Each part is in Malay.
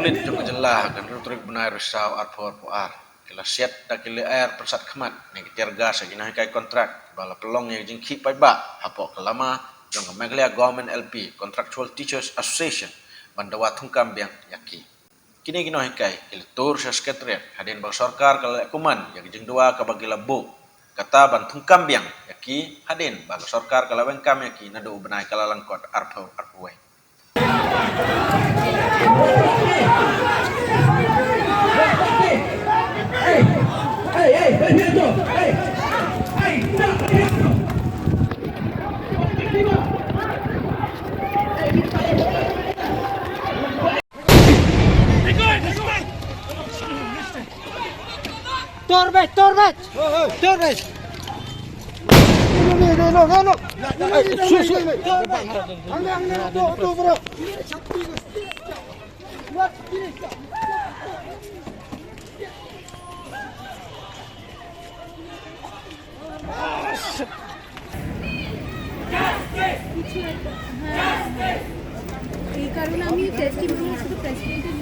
kulit jong jelah kan rutrik benai rusau arpor poar kila siat tak kila air persat kemat ni ketirga sagina kai kontrak bala pelong yang jengki pai ba hapok kelama jong Meghalaya Government LP Contractual Teachers Association bandawa thungkam biang yaki kini gino kai kila tur sa sekretariat hadin bang sarkar kala kuman yang jeng dua ka bagila bu kata ban thungkam biang yaki hadin bang sarkar kala wengkam yaki nadu benai kala langkot arpoi Torres! এই কারণে আমি টেস্টিমোনিয়াল শুধু প্রেসিডেন্টের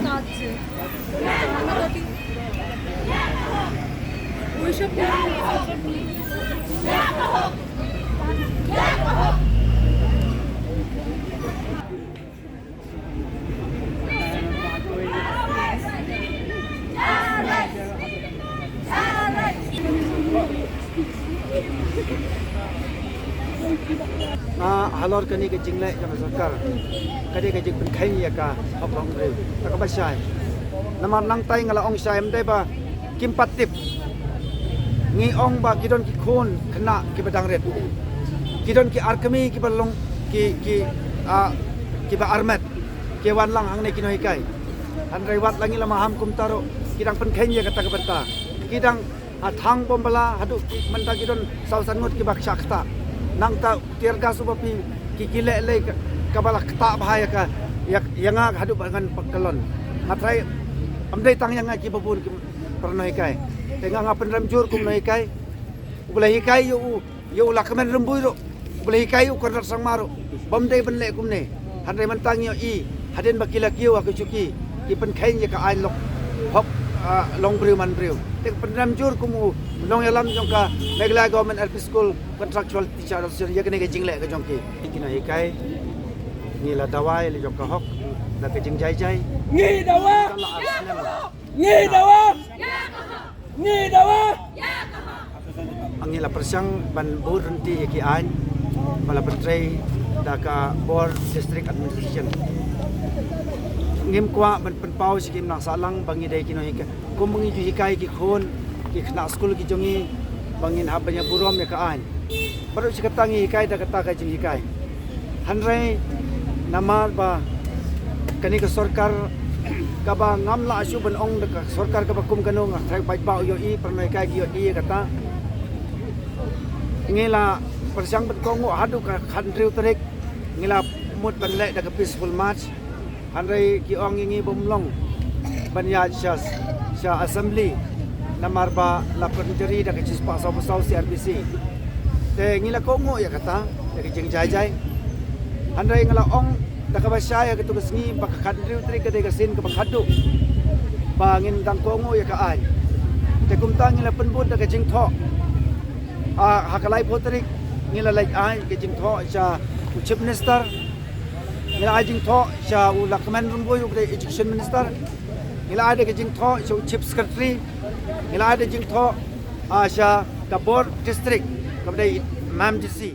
কাজ ওইসব halor kani ke jingle jang sarkar kadi ke jing pen khai ya ka oprong re ta ka basai namar nang tai ngala ong sai mdai ba kim patip ngi ong ba kidon ki khon khna ki badang ret kidon ki arkami ki balong ki ba armet ki wan lang hang ne ki noi kai han rai wat langi lama ham kum taro kidang pen khai ya kata ka benta kidang thang bombala hadu ki menta kidon sausan ngot ki bak shakta nang ta tirga subapi kikile le kabala kta bahaya ka yanga hadu bangan pakalon matrai amdai tang yanga ki babun ki pernoi kai tenga ngapen ramjur kum noi kai ulai kai yu lakmen rembui ro ulai kai yu kornar sang maru bomdai benle kum ne handai mentang yo i hadin bakila kiu aku cuki ki pen khain ya ka ai lok hok long briu man briu tek pen ramjur kum long yalam jongka Meghalaya Government LP School Contractual Teacher Association ya kene ke jingle ke jongki kina hikai ni la dawai le jongka hok na ke jing jai jai Ngi dawa Ngi dawa Ngi dawa ang ila persang ban board renti ki an bala pentrai da ka board district administration ngim kwa ban penpau sikim na salang bangi dai kino hika ko mangi ju hikai ki khon ki khna school ki jongi bangin habanya burom ya ka an baru sikatangi hikai da kata ka jing hikai hanrai namar ba kani ka sarkar ka ba ngamla asu ban ong da ka sarkar ka ba kum kanu nga thai bai ba yo i pranai kai yo i kata ngila persang ban kongo hadu ka khandriu tarik ngila mut ban le da ka peaceful march hanrai ki ong ngi bomlong banya sha assembly namar ba la pranjari da ka cispa sa CRPC te ngila kongo ya kata ya jing jai jai hanrai ngala ong da ka basaya ka tugas ngi ba khandriu tarik ka de ka sin ka khadu bangin dang kongo ya ka ai te kumtang ngila penbut da ka jing tho hakalai potrik ngila like ai ke jing tho cha chief minister ngila ai jing tho cha ulakman rumboy uk education minister ngila ai ke jing tho cha chief secretary ngila ai jing tho cha ka board district kabdai mam dc